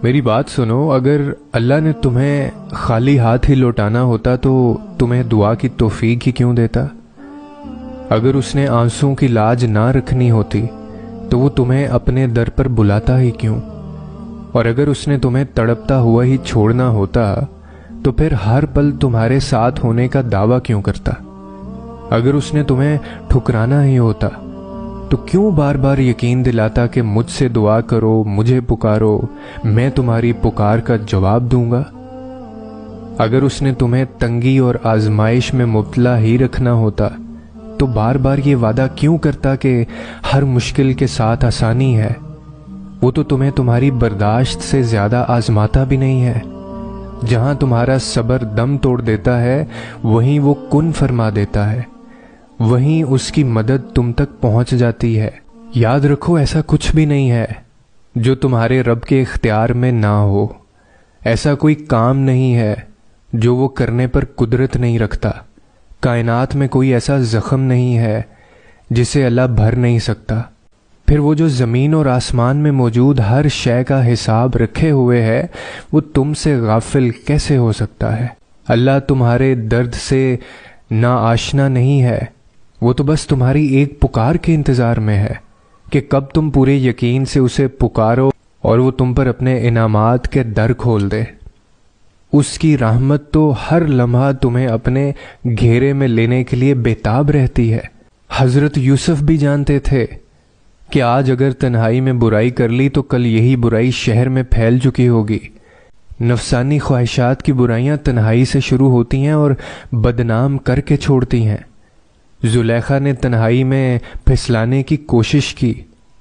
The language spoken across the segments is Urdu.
میری بات سنو، اگر اللہ نے تمہیں خالی ہاتھ ہی لوٹانا ہوتا تو تمہیں دعا کی توفیق ہی کیوں دیتا؟ اگر اس نے آنسوں کی لاج نہ رکھنی ہوتی تو وہ تمہیں اپنے در پر بلاتا ہی کیوں؟ اور اگر اس نے تمہیں تڑپتا ہوا ہی چھوڑنا ہوتا تو پھر ہر پل تمہارے ساتھ ہونے کا دعویٰ کیوں کرتا؟ اگر اس نے تمہیں ٹھکرانا ہی ہوتا تو کیوں بار بار یقین دلاتا کہ مجھ سے دعا کرو، مجھے پکارو، میں تمہاری پکار کا جواب دوں گا؟ اگر اس نے تمہیں تنگی اور آزمائش میں مبتلا ہی رکھنا ہوتا تو بار بار یہ وعدہ کیوں کرتا کہ ہر مشکل کے ساتھ آسانی ہے؟ وہ تو تمہیں تمہاری برداشت سے زیادہ آزماتا بھی نہیں ہے۔ جہاں تمہارا صبر دم توڑ دیتا ہے وہیں وہ کن فرما دیتا ہے، وہیں اس کی مدد تم تک پہنچ جاتی ہے۔ یاد رکھو، ایسا کچھ بھی نہیں ہے جو تمہارے رب کے اختیار میں نہ ہو۔ ایسا کوئی کام نہیں ہے جو وہ کرنے پر قدرت نہیں رکھتا۔ کائنات میں کوئی ایسا زخم نہیں ہے جسے اللہ بھر نہیں سکتا۔ پھر وہ جو زمین اور آسمان میں موجود ہر شے کا حساب رکھے ہوئے ہے، وہ تم سے غافل کیسے ہو سکتا ہے؟ اللہ تمہارے درد سے نا آشنا نہیں ہے، وہ تو بس تمہاری ایک پکار کے انتظار میں ہے کہ کب تم پورے یقین سے اسے پکارو اور وہ تم پر اپنے انعامات کے در کھول دے۔ اس کی رحمت تو ہر لمحہ تمہیں اپنے گھیرے میں لینے کے لیے بےتاب رہتی ہے۔ حضرت یوسف بھی جانتے تھے کہ آج اگر تنہائی میں برائی کر لی تو کل یہی برائی شہر میں پھیل چکی ہوگی۔ نفسانی خواہشات کی برائیاں تنہائی سے شروع ہوتی ہیں اور بدنام کر کے چھوڑتی ہیں۔ زلیخا نے تنہائی میں پھسلانے کی کوشش کی،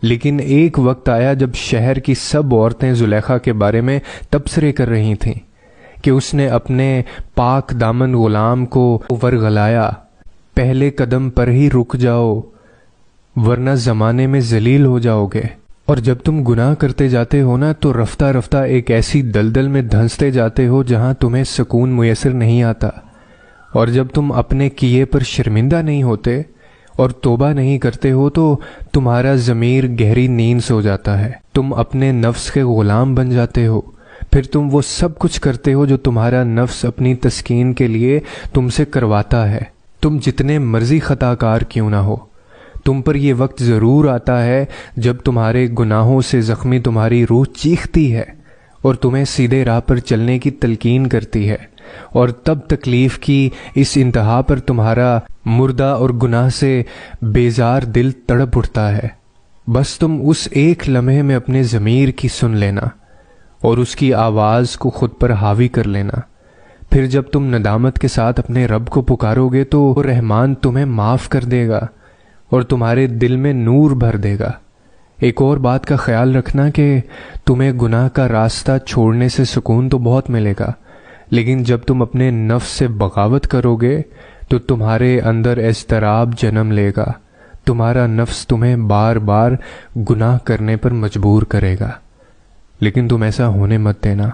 لیکن ایک وقت آیا جب شہر کی سب عورتیں زلیخا کے بارے میں تبصرے کر رہی تھیں کہ اس نے اپنے پاک دامن غلام کو ورغلایا۔ پہلے قدم پر ہی رک جاؤ ورنہ زمانے میں ذلیل ہو جاؤ گے۔ اور جب تم گناہ کرتے جاتے ہو نا تو رفتہ رفتہ ایک ایسی دلدل میں دھنستے جاتے ہو جہاں تمہیں سکون میسر نہیں آتا۔ اور جب تم اپنے کیے پر شرمندہ نہیں ہوتے اور توبہ نہیں کرتے ہو تو تمہارا ضمیر گہری نیند سو جاتا ہے، تم اپنے نفس کے غلام بن جاتے ہو۔ پھر تم وہ سب کچھ کرتے ہو جو تمہارا نفس اپنی تسکین کے لیے تم سے کرواتا ہے، تم جتنے مرضی خطا کار کیوں نہ ہو۔ تم پر یہ وقت ضرور آتا ہے جب تمہارے گناہوں سے زخمی تمہاری روح چیختی ہے اور تمہیں سیدھے راہ پر چلنے کی تلقین کرتی ہے، اور تب تکلیف کی اس انتہا پر تمہارا مردہ اور گناہ سے بیزار دل تڑپ اٹھتا ہے۔ بس تم اس ایک لمحے میں اپنے ضمیر کی سن لینا اور اس کی آواز کو خود پر حاوی کر لینا۔ پھر جب تم ندامت کے ساتھ اپنے رب کو پکارو گے تو وہ رحمان تمہیں معاف کر دے گا اور تمہارے دل میں نور بھر دے گا۔ ایک اور بات کا خیال رکھنا کہ تمہیں گناہ کا راستہ چھوڑنے سے سکون تو بہت ملے گا، لیکن جب تم اپنے نفس سے بغاوت کرو گے تو تمہارے اندر اضطراب جنم لے گا۔ تمہارا نفس تمہیں بار بار گناہ کرنے پر مجبور کرے گا، لیکن تم ایسا ہونے مت دینا۔